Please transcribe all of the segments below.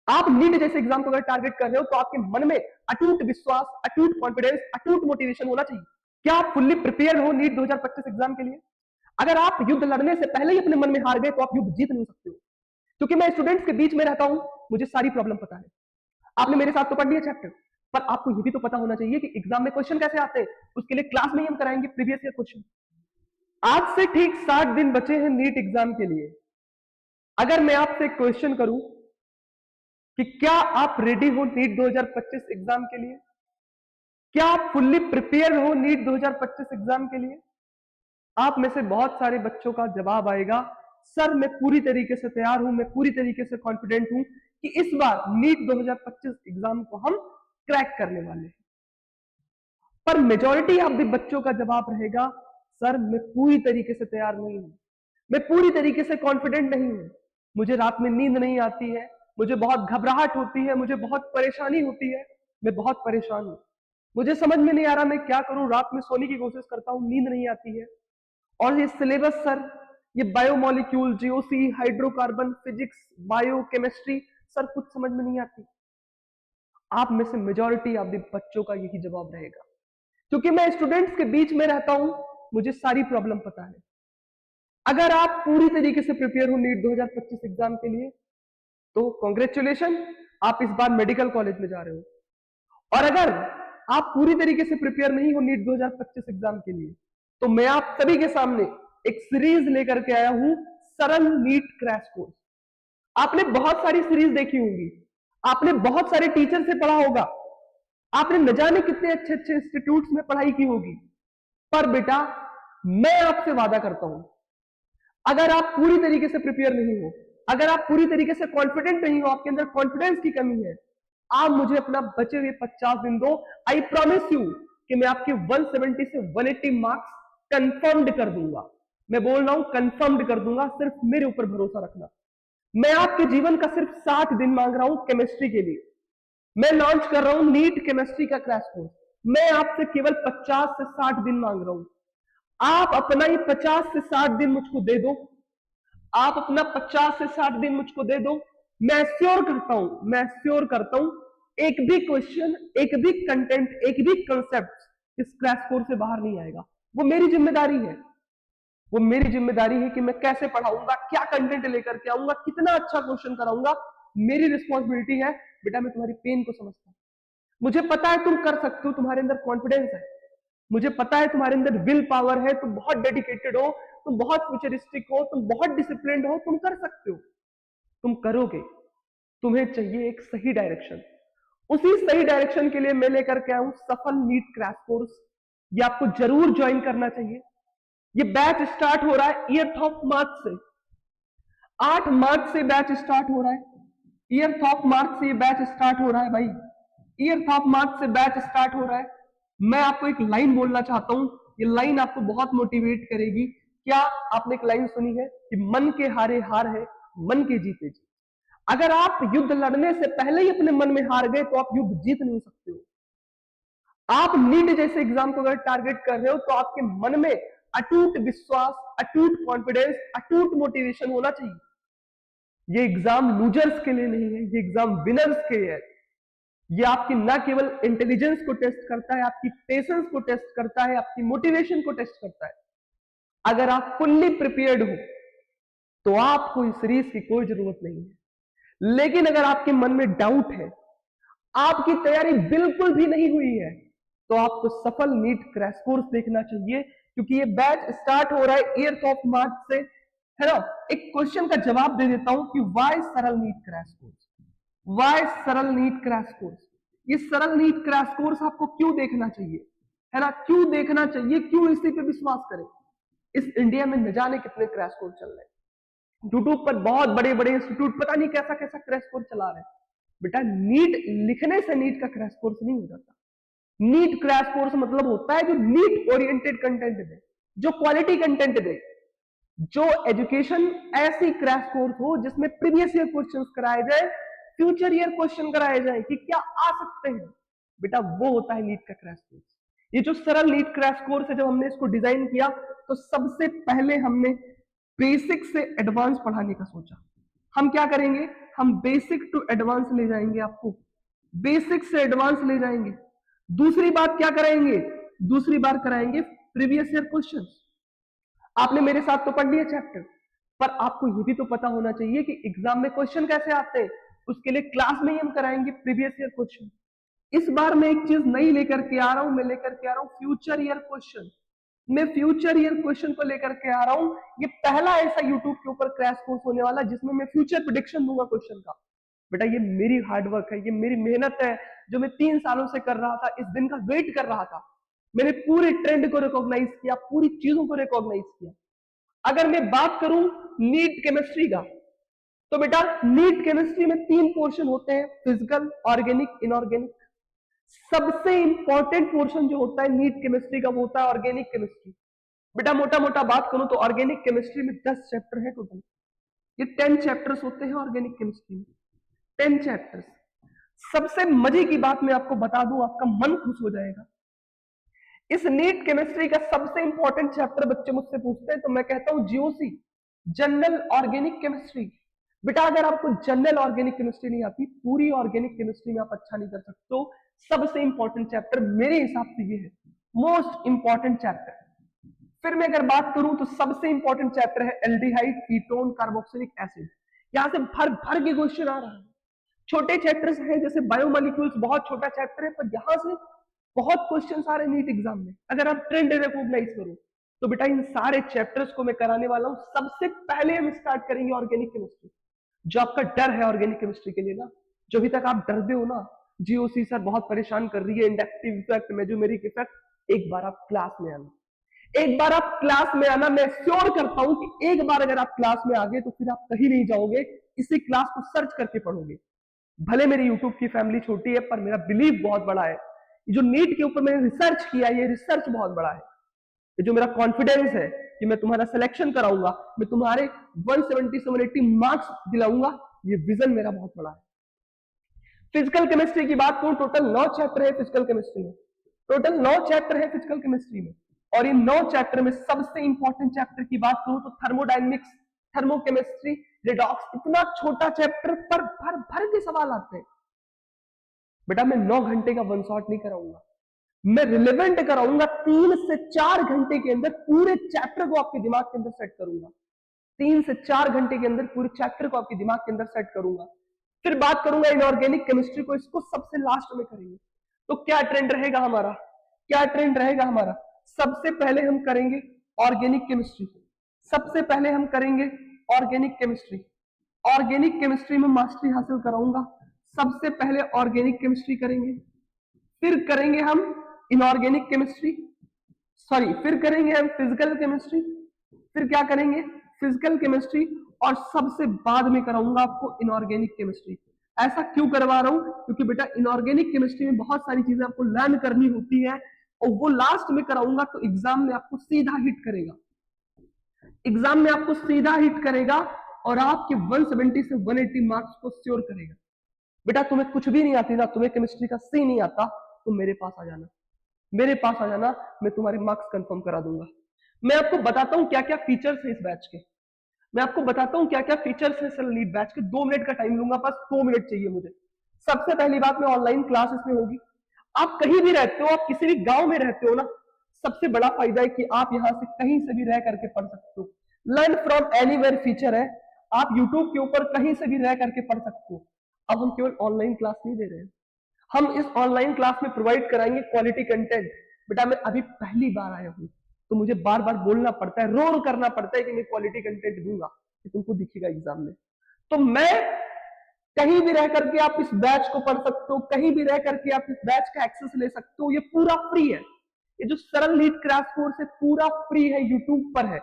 आप नीट जैसे एग्जाम को अगर टारगेट कर रहे हो तो आपके मन में अटूट विश्वास, अटूट कॉन्फिडेंस, अटूट मोटिवेशन होना चाहिए। क्या आप फुल्ली प्रिपेयर हो नीट 2025 एग्जाम के लिए? अगर आप युद्ध लड़ने से पहले ही अपने मन में हार गए तो आप युद्ध जीत नहीं सकते हो। क्योंकि मैं स्टूडेंट्स के बीच में रहता हूं, मुझे सारी प्रॉब्लम पता है। आपने मेरे साथ तो पढ़ लिया चैप्टर, पर आपको ये भी तो पता होना चाहिए कि एग्जाम में क्वेश्चन कैसे आते हैं। उसके लिए क्लास में ही हम कराएंगे प्रीवियस ईयर क्वेश्चन। आज से ठीक 60 दिन बचे हैं नीट एग्जाम के लिए। अगर मैं आपसे क्वेश्चन करूं कि क्या आप रेडी हो नीट 2025 एग्जाम के लिए? क्या आप फुल्ली प्रिपेयर हो नीट 2025 एग्जाम के लिए? आप में से बहुत सारे बच्चों का जवाब आएगा, सर मैं पूरी तरीके से तैयार हूं, मैं पूरी तरीके से कॉन्फिडेंट हूं कि इस बार नीट 2025 एग्जाम को हम क्रैक करने वाले हैं। पर मेजॉरिटी ऑफ द बच्चों का जवाब रहेगा, सर मैं पूरी तरीके से तैयार नहीं हूं, मैं पूरी तरीके से कॉन्फिडेंट नहीं हूं, मुझे रात में नींद नहीं आती है, मुझे बहुत घबराहट होती है, मुझे बहुत परेशानी होती है, मैं बहुत परेशान हूं, मुझे समझ में नहीं आ रहा मैं क्या करूं, रात में सोने की कोशिश करता हूं, नींद नहीं आती है। और ये सिलेबस सर, ये biomolecule, GOC, hydrocarbon, physics, bio chemistry, sir कुछ समझ में नहीं आती। आप में से मेजॉरिटी ऑफ द बच्चों का यही जवाब रहेगा। क्योंकि मैं स्टूडेंट्स के बीच में रहता हूं, मुझे सारी प्रॉब्लम पता है। अगर आप पूरी तरीके से प्रिपेयर हो नीट 2025 एग्जाम के लिए तो कॉन्ग्रेचुलेशन, आप इस बार मेडिकल कॉलेज में जा रहे हो। और अगर आप पूरी तरीके से प्रिपेयर नहीं हो नीट 2025 एग्जाम के लिए तो मैं आप सभी के सामने एक सीरीज लेकर के आया हूं, सरल नीट क्रैश कोर्स। आपने बहुत सारी सीरीज देखी होंगी, आपने बहुत सारे टीचर से पढ़ा होगा, आपने न जाने कितने अच्छे अच्छे इंस्टीट्यूट्स में पढ़ाई की होगी, पर बेटा मैं आपसे वादा करता हूं, अगर आप पूरी तरीके से प्रिपेयर नहीं हो, अगर आप पूरी तरीके से कॉन्फिडेंट नहीं हो, आपके अंदर कॉन्फिडेंस की कमी है, आप मुझे अपना बचे हुए 50 दिन दो, आई प्रॉमिस यू कि मैं आपके 170 से 180 मार्क्स कंफर्म्ड कर दूंगा। मैं बोल रहा हूं कंफर्म्ड कर दूंगा, सिर्फ मेरे ऊपर भरोसा रखना। मैं आपके जीवन का सिर्फ 60 दिन मांग रहा हूं केमिस्ट्री के लिए। मैं लॉन्च कर रहा हूं नीट केमिस्ट्री का क्रैश कोर्स। मैं आपसे केवल 50 से 60 दिन मांग रहा हूं। आप अपना ही 50 से 60 दिन मुझको दे दो, आप अपना 50 से 60 दिन मुझको दे दो। मैं श्योर करता हूं एक भी क्वेश्चन, एक भी कंटेंट, एक भी कंसेप्ट इस क्रैश कोर्स से बाहर नहीं आएगा। वो मेरी जिम्मेदारी है, वो मेरी जिम्मेदारी है कि मैं कैसे पढ़ाऊंगा, क्या कंटेंट लेकर के आऊंगा, कितना अच्छा क्वेश्चन कराऊंगा, मेरी रिस्पॉन्सिबिलिटी है। बेटा मैं तुम्हारी पेन को समझता हूं, मुझे पता है तुम कर सकते हो, तुम्हारे अंदर कॉन्फिडेंस है, मुझे पता है तुम्हारे अंदर विल पावर है, तुम बहुत डेडिकेटेड हो, तुम बहुत फ्यूचरिस्टिक हो, तुम बहुत डिसिप्लिन्ड हो, तुम कर सकते हो, तुम करोगे। तुम्हें चाहिए एक सही डायरेक्शन। उसी सही डायरेक्शन के लिए मैं लेकर के आया हूं सफल नीट क्रैश कोर्स। ये आपको जरूर ज्वाइन करना चाहिए। ये बैच स्टार्ट हो रहा है ईयर ऑफ मार्च से, 8 मार्च से बैच स्टार्ट हो रहा है। ईयर ऑफ मार्च से ये बैच स्टार्ट हो रहा है भाई, ईयर ऑफ मार्च से बैच स्टार्ट हो रहा है। मैं आपको एक लाइन बोलना चाहता हूं, ये लाइन आपको बहुत मोटिवेट करेगी। क्या आपने एक लाइन सुनी है कि मन के हारे हार है, मन के जीते जीत। अगर आप युद्ध लड़ने से पहले ही अपने मन में हार गए तो आप युद्ध जीत नहीं सकते हो। आप नीट जैसे एग्जाम को अगर टारगेट कर रहे हो तो आपके मन में अटूट विश्वास, अटूट कॉन्फिडेंस, अटूट मोटिवेशन होना चाहिए। ये एग्जाम लूजर्स के लिए नहीं है, ये एग्जाम विनर्स के लिए है। ये आपकी ना केवल इंटेलिजेंस को टेस्ट करता है, आपकी पेशेंस को टेस्ट करता है, आपकी मोटिवेशन को टेस्ट करता है। अगर आप फुल्ली प्रिपेयर्ड हो तो आपको इस सीरीज की कोई जरूरत नहीं है। लेकिन अगर आपके मन में डाउट है, आपकी तैयारी बिल्कुल भी नहीं हुई है, तो आपको सफल नीट क्रैश कोर्स देखना चाहिए, क्योंकि ये बैच स्टार्ट हो रहा है ईयर ऑफ मार्च से, है ना। एक क्वेश्चन का जवाब दे देता हूं कि वाई सरल नीट क्रैश कोर्स, वाई सरल नीट क्रैश कोर्स। ये सरल नीट क्रैश कोर्स आपको क्यों देखना चाहिए, है ना, क्यों देखना चाहिए, क्यों इसी पे विश्वास करें। इस इंडिया में न जाने कितने क्रैश कोर्स चल रहे हैं, यूट्यूब पर बहुत बड़े बड़े इंस्टीट्यूट पता नहीं कैसा कैसा क्रैश कोर्स चला रहे हैं। बेटा नीट लिखने से नीट का क्रैश कोर्स नहीं हो जाता। नीट क्रैश कोर्स मतलब होता है जो नीट ओरिएंटेड कंटेंट दे, जो क्वालिटी कंटेंट दे, जो एजुकेशन ऐसी क्रैश कोर्स हो जिसमें प्रीवियस ईयर क्वेश्चंस कराए जाए, फ्यूचर ईयर क्वेश्चन कराए जाए कि क्या आ सकते हैं। बेटा वो होता है नीट का क्रैश कोर्स। ये जो सरल नीट क्रैश कोर्स है, जब हमने इसको डिजाइन किया तो सबसे पहले हमने बेसिक से एडवांस पढ़ाने का सोचा। हम क्या करेंगे, हम बेसिक टू एडवांस ले जाएंगे, आपको बेसिक से एडवांस ले जाएंगे। दूसरी बात क्या कराएंगे, दूसरी बार कराएंगे प्रीवियस ईयर क्वेश्चंस। आपने मेरे साथ तो पढ़ लिया चैप्टर, पर आपको ये भी तो पता होना चाहिए कि एग्जाम में क्वेश्चन कैसे आते हैं। उसके लिए क्लास में ही हम कराएंगे प्रीवियस ईयर क्वेश्चन। इस बार मैं एक चीज नई लेकर के आ रहा हूं, मैं लेकर के आ रहा हूं फ्यूचर ईयर क्वेश्चन। मैं फ्यूचर ईयर क्वेश्चन को लेकर के आ रहा हूं। ये पहला ऐसा यूट्यूब के ऊपर क्रैश कोर्स होने वाला जिसमें मैं फ्यूचर प्रेडिक्शन दूंगा क्वेश्चन का। बेटा ये मेरी हार्डवर्क है, ये मेरी मेहनत है, जो मैं 3 सालों से कर रहा था, इस दिन का वेट कर रहा था। मैंने पूरे ट्रेंड को रिकॉग्नाइज किया, पूरी चीजों को रिकॉग्नाइज किया। अगर मैं बात करूं नीट केमिस्ट्री का, तो बेटा नीट केमिस्ट्री में 3 पोर्शन होते हैं, फिजिकल, ऑर्गेनिक, इनऑर्गेनिक। सबसे इंपॉर्टेंट पोर्शन जो होता है नीट केमिस्ट्री का वो होता है ऑर्गेनिक केमिस्ट्री। बेटा मोटा मोटा बात करूं तो ऑर्गेनिक केमिस्ट्री में 10 चैप्टर है टोटल। ये 10 चैप्टर्स होते हैं ऑर्गेनिक केमिस्ट्री में, 10 चैप्टर्स। सबसे मजे की बात मैं आपको बता दूं, आपका मन खुश हो जाएगा। इस नीट केमिस्ट्री का सबसे इंपॉर्टेंट चैप्टर बच्चे मुझसे पूछते हैं तो मैं कहता हूं जीओसी, जनरल ऑर्गेनिक केमिस्ट्री। बेटा अगर आपको जनरल ऑर्गेनिक केमिस्ट्री नहीं आती, पूरी ऑर्गेनिक केमिस्ट्री में आप अच्छा नहीं कर सकते। तो सबसे इंपॉर्टेंट चैप्टर मेरे हिसाब से ये है, मोस्ट इंपॉर्टेंट चैप्टर। फिर मैं अगर बात करूं तो सबसे इंपॉर्टेंट चैप्टर है एल्डिहाइड, कीटोन, कार्बोक्सिलिक एसिड। यहां से भर भर के क्वेश्चन आ रहा है। छोटे चैप्टर्स हैं जैसे बायोमोलिक्यूल्स, बहुत छोटा चैप्टर है, पर यहां से बहुत क्वेश्चन आ रहे नीट एग्जाम में। अगर आप ट्रेंड रिकॉग्नाइज करो तो बेटा इन सारे चैप्टर्स को मैं कराने वाला हूं। सबसे पहले हम स्टार्ट करेंगे ऑर्गेनिक केमिस्ट्री। जो आपका डर है ऑर्गेनिक केमिस्ट्री के लिए ना, जो अभी तक आप डरते हो ना, जीओसी सर बहुत परेशान कर रही है, इंडक्टिव इफेक्ट, मेजोमेरिक इफेक्ट, एक बार आप क्लास में आना, एक बार आप क्लास में आना। मैं श्योर करता हूं कि एक बार अगर आप क्लास में आ गए तो फिर आप कहीं नहीं जाओगे, इसी क्लास को सर्च करके पढ़ोगे। भले मेरी यूट्यूब की फैमिली छोटी है पर मेरा बिलीव बहुत बड़ा है। जो नीट के ऊपर मैंने रिसर्च किया, ये रिसर्च बहुत बड़ा है। ये जो मेरा कॉन्फिडेंस है कि मैं तुम्हारा सिलेक्शन कराऊंगा, मैं तुम्हारे 170 से 180 मार्क्स दिलाऊंगा, ये विजन मेरा बहुत बड़ा है। फिजिकल केमिस्ट्री की बात करूं, टोटल 9 चैप्टर है फिजिकल केमिस्ट्री में, टोटल 9 चैप्टर है फिजिकल केमिस्ट्री में। और इन 9 चैप्टर में सबसे इंपॉर्टेंट चैप्टर की बात करूं तो थर्मोडायनेमिक्स, थर्मोकेमिस्ट्री, रिडॉक्स। इतना छोटा चैप्टर पर भर भर के सवाल आते हैं। बेटा मैं 9 घंटे का वन शॉट नहीं कराऊंगा, मैं रिलेवेंट कराऊंगा। 3 से 4 घंटे के अंदर पूरे चैप्टर को आपके दिमाग के अंदर सेट करूंगा। 3 से 4 घंटे के अंदर पूरे चैप्टर को आपके दिमाग के अंदर सेट करूंगा। फिर बात करूंगा इनऑर्गेनिक केमिस्ट्री को, इसको सबसे लास्ट में करेंगे। तो क्या ट्रेंड रहेगा हमारा, क्या ट्रेंड रहेगा हमारा? सबसे पहले हम करेंगे ऑर्गेनिक केमिस्ट्री, सबसे पहले हम करेंगे ऑर्गेनिक केमिस्ट्री। ऑर्गेनिक केमिस्ट्री में मास्टरी हासिल कराऊंगा। सबसे पहले ऑर्गेनिक केमिस्ट्री करेंगे, फिर करेंगे हम इनऑर्गेनिक केमिस्ट्री, सॉरी फिर करेंगे हम फिजिकल केमिस्ट्री, फिर क्या करेंगे फिजिकल केमिस्ट्री, और सबसे बाद में कराऊंगा आपको इनऑर्गेनिक केमिस्ट्री। ऐसा क्यों करवा रहा हूं? क्योंकि बेटा इनऑर्गेनिक केमिस्ट्री में बहुत सारी चीजें आपको लर्न करनी होती है, और वो लास्ट में कराऊंगा तो एग्जाम में आपको सीधा हिट करेगा, एग्जाम में आपको सीधा हिट करेगा और आपके 170 से 180 मार्क्स को श्योर करेगा। बेटा तुम्हें कुछ भी नहीं आती ना, तुम्हें केमिस्ट्री का सी नहीं आता, तो मेरे पास आ जाना, मेरे पास आ जाना, मैं तुम्हारे मार्क्स कंफर्म करा दूंगा। मैं आपको बताता हूं क्या क्या फीचर्स है इस बैच के, मैं आपको बताता हूं क्या क्या फीचर्स है सर लीड बैच के। 2 मिनट का टाइम लूंगा, बस 2 मिनट चाहिए मुझे। सबसे पहली बात, में ऑनलाइन क्लास इसमें होगी। आप कहीं भी रहते हो, आप किसी भी गांव में रहते हो ना, सबसे बड़ा फायदा है कि आप यहां से कहीं से भी रह करके पढ़ सकते हो। लर्न फ्रॉम एनीवेयर फीचर है, आप यूट्यूब के ऊपर कहीं से भी रह करके पढ़ सकते हो। अब हम केवल ऑनलाइन क्लास नहीं दे रहे हैं, हम इस ऑनलाइन क्लास में प्रोवाइड कराएंगे क्वालिटी कंटेंट। बेटा मैं अभी पहली बार आया हूं तो मुझे बार बार बोलना पड़ता है, रोर करना पड़ता है कि मैं क्वालिटी कंटेंट दूंगा, कि तुमको दिखेगा एग्जाम में। तो मैं कहीं भी रह करके आप इस बैच को पढ़ सकते हो, कहीं भी रह करके आप इस बैच का एक्सेस ले सकते हो। ये पूरा फ्री है, ये जो सरल नीट क्रैश कोर्स है पूरा फ्री है, यूट्यूब पर है,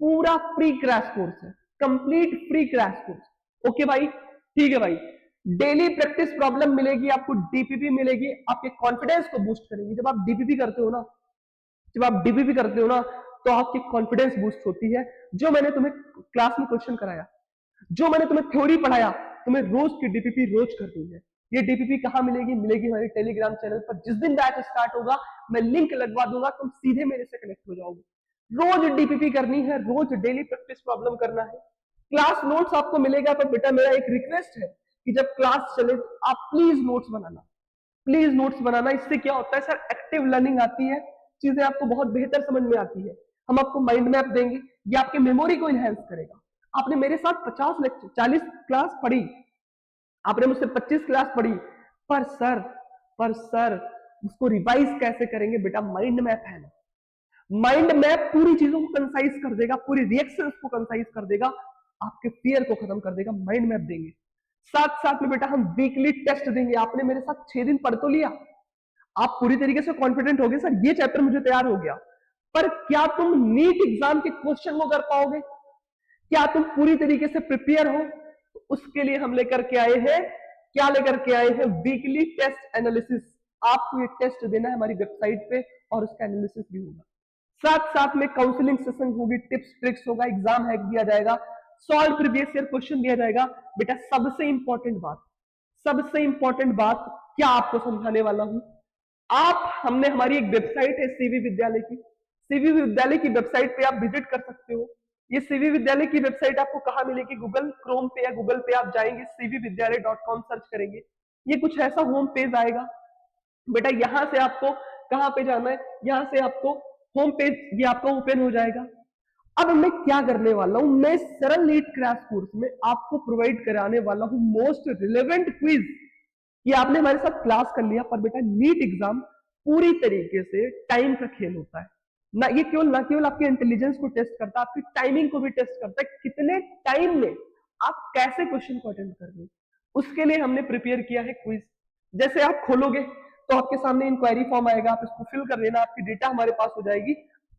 पूरा फ्री क्रैश कोर्स है, complete free crash course. Okay भाई, ठीक है भाई। डेली प्रैक्टिस प्रॉब्लम मिलेगी आपको, डीपीपी मिलेगी, आपके कॉन्फिडेंस को बूस्ट करेंगी। जब आप डीपीपी करते हो ना, जब आप डीपीपी करते हो ना, तो आपकी कॉन्फिडेंस बूस्ट होती है। जो मैंने तुम्हें क्लास में क्वेश्चन कराया, जो मैंने तुम्हें थ्योरी पढ़ाया, तुम्हें रोज की डीपीपी रोज करनी है। ये डीपीपी कहां मिलेगी? मिलेगी हमारे टेलीग्राम चैनल पर। जिस दिन बैच स्टार्ट होगा मैं लिंक लगवा दूंगा, तुम सीधे मेरे से कनेक्ट हो जाओगे। रोज डीपीपी करनी है, रोज डेली प्रैक्टिस प्रॉब्लम करना है। क्लास नोट्स आपको मिलेगा, पर बेटा मेरा एक रिक्वेस्ट है कि जब क्लास चले तो आप प्लीज नोट्स बनाना, प्लीज नोट्स बनाना। इससे क्या होता है सर, एक्टिव लर्निंग आती है, चीजें आपको बहुत बेहतर समझ में आती है। हम आपको माइंड मैप देंगे, ये आपके मेमोरी को इनहेंस करेगा। आपने मेरे साथ 50 लेक्चर 40 क्लास पढ़ी, आपने मुझसे 25 क्लास पढ़ी, पर सर उसको रिवाइज कैसे करेंगे बेटा, माइंड मैप है ना। माइंड मैप पूरी चीजों को कंसाइज कर देगा, पूरी रिएक्शंस को कंसाइज कर देगा, आपके फियर को खत्म कर देगा। माइंड मैप देंगे, साथ साथ में बेटा हम वीकली टेस्ट देंगे। आपने मेरे साथ 6 दिन पढ़ तो लिया, आप पूरी तरीके से कॉन्फिडेंट हो गए सर ये चैप्टर मुझे तैयार हो गया, पर क्या तुम नीट एग्जाम के क्वेश्चन को कर पाओगे? क्या तुम पूरी तरीके से प्रिपेयर हो? तो उसके लिए हम लेकर के आए हैं, क्या लेकर के आए हैं, वीकली टेस्ट एनालिसिस। आपको ये टेस्ट देना है हमारी वेबसाइट पे और उसका एनालिसिस भी होगा। साथ साथ में काउंसलिंग सेशन होगी, टिप्स ट्रिक्स होगा, एग्जाम हैक दिया जाएगा, सॉल्व प्रीवियस ईयर क्वेश्चन दिया जाएगा। बेटा सबसे इंपॉर्टेंट बात, सबसे इंपॉर्टेंट बात क्या आपको समझाने वाला हूं, हमने हमारी एक वेबसाइट है सीवी विद्यालय की, सीवी विद्यालय की वेबसाइट पे आप विजिट कर सकते हो। ये सीवी विद्यालय की वेबसाइट आपको कहां मिलेगी, गूगल क्रोम पे या गूगल पे आप जाएंगे, cvvidyalay.com सर्च करेंगे, ये कुछ ऐसा होम पेज आएगा। बेटा यहां से आपको कहां पे जाना है, यहां से आपको होम पेज ये आपका ओपन हो जाएगा। अब मैं क्या करने वाला हूं, मैं सरल नीट क्रैश कोर्स में आपको प्रोवाइड कराने वाला हूं मोस्ट रिलेवेंट क्विज। ये आपने हमारे साथ क्लास कर लिया, पर बेटा नीट एग्जाम पूरी तरीके से टाइम का खेल होता है ना। ये ना केवल आपके इंटेलिजेंस को टेस्ट करता है, आपकी टाइमिंग को भी टेस्ट करता है, कितने टाइम में आप कैसे क्वेश्चन को अटेंड कर रहे हो। उसके लिए हमने प्रिपेयर किया है क्विज। जैसे आप खोलोगे तो आपके सामने इंक्वायरी फॉर्म आएगा, आप इसको फिल कर लेना, आपकी डेटा हमारे पास हो जाएगी।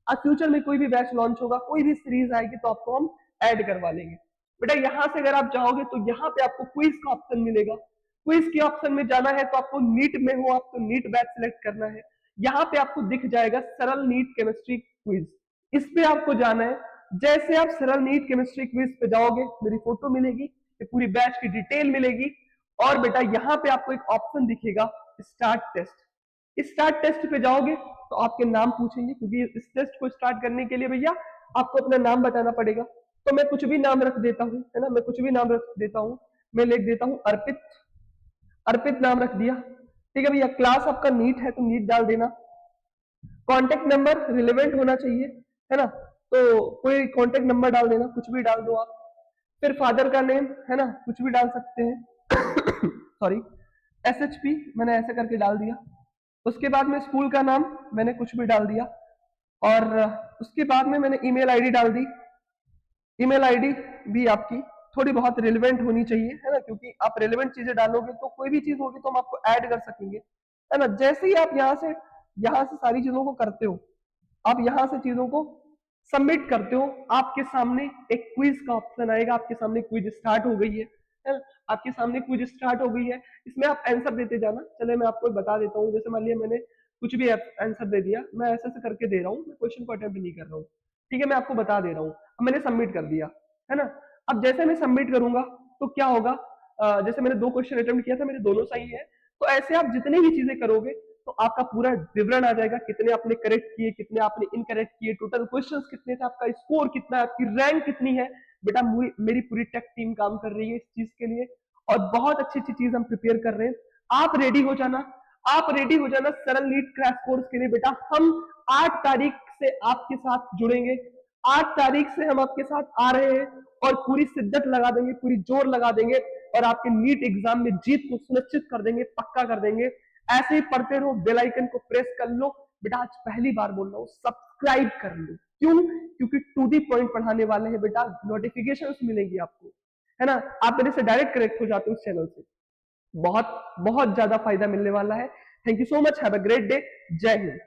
अब फ्यूचर में कोई भी बैच लॉन्च होगा, कोई भी सीरीज आएगी तो आपको हम ऐड करवा लेंगे। बेटा यहां से अगर आप जाओगे तो यहाँ पे आपको क्विज का ऑप्शन मिलेगा, क्विज के ऑप्शन में जाना है तो आपको नीट में हो, आपको नीट बैच सिलेक्ट करना है। यहाँ पे आपको दिख जाएगा सरल नीट केमिस्ट्री क्विज, इस पे आपको जाना है। जैसे आप सरल नीट केमिस्ट्री क्विज पे जाओगे, मेरी फोटो मिलेगी, पूरी बैच की डिटेल मिलेगी, और बेटा यहाँ पे आपको एक ऑप्शन दिखेगा स्टार्ट टेस्ट। स्टार्ट टेस्ट पे जाओगे तो आपके नाम पूछेंगे, क्योंकि इस टेस्ट को स्टार्ट करने के लिए भैया आपको अपना नाम बताना पड़ेगा। तो मैं कुछ भी नाम रख देता हूँ, है ना, मैं कुछ भी नाम रख देता हूँ, मैं लिख देता हूँ अर्पित, अर्पित नाम रख दिया, ठीक है भैया। क्लास आपका नीट है तो नीट डाल देना, कॉन्टेक्ट नंबर रिलेवेंट होना चाहिए, है ना, तो कोई कॉन्टेक्ट नंबर डाल देना, कुछ भी डाल दो आप। फिर फादर का नेम, है ना, कुछ भी डाल सकते हैं सॉरी, SHP मैंने ऐसे करके डाल दिया। उसके बाद में स्कूल का नाम मैंने कुछ भी डाल दिया, और उसके बाद में मैंने ईमेल आईडी डाल दी। ईमेल आईडी भी आपकी थोड़ी बहुत रिलेवेंट होनी चाहिए, है ना, क्योंकि आप रिलेवेंट चीजें डालोगे तो कोई भी चीज होगी तो हम आपको ऐड कर सकेंगे, है ना। जैसे ही आप यहाँ से सारी चीजों को करते हो, आप यहाँ से चीजों को सबमिट करते हो, आपके सामने एक क्विज का ऑप्शन आएगा, आपके सामने क्विज स्टार्ट हो गई है ना, आपके सामने क्विज स्टार्ट हो गई है। इसमें आप आंसर देते जाना। चले मैं आपको बता देता हूँ, जैसे मान लिया मैंने कुछ भी आंसर दे दिया, मैं ऐसे करके दे रहा हूँ, मैं क्वेश्चन को अटेम्प्ट नहीं कर रहा हूँ, ठीक है, मैं आपको बता दे रहा हूँ। अब मैंने सबमिट कर दिया, है ना। अब जैसे मैं सबमिट करूंगा तो क्या होगा, जैसे मैंने 2 क्वेश्चन अटेम्प्ट किया था, मेरे दोनों सही है, तो ऐसे आप जितनी भी चीजें करोगे तो आपका पूरा विवरण आ जाएगा, कितने आपने करेक्ट किए, कितने आपने इनकरेक्ट किए, टोटल क्वेश्चंस कितने थे, आपका स्कोर कितना है, आपकी रैंक कितनी है। बेटा मेरी पूरी टेक टीम काम कर रही है इस चीज के लिए, और बहुत अच्छी अच्छी चीज हम प्रिपेयर कर रहे हैं। आप रेडी हो जाना, आप रेडी हो जाना सरल नीट क्रैश कोर्स के लिए। बेटा हम 8 तारीख से आपके साथ जुड़ेंगे, 8 तारीख से हम आपके साथ आ रहे हैं, और पूरी शिद्दत लगा देंगे, पूरी जोर लगा देंगे, और आपके नीट एग्जाम में जीत को सुनिश्चित कर देंगे, पक्का कर देंगे। ऐसे ही पढ़ते रहो, बेल आइकन को प्रेस कर लो। बेटा आज पहली बार बोल रहा हूँ, सब्सक्राइब कर लो। क्यों? क्योंकि टू दी पॉइंट पढ़ाने वाले हैं बेटा, नोटिफिकेशंस मिलेंगी आपको, है ना। आप मेरे से डायरेक्ट कनेक्ट हो जाते हो इस चैनल से, बहुत बहुत ज्यादा फायदा मिलने वाला है। Thank you so much, have a great day, जय हिंद।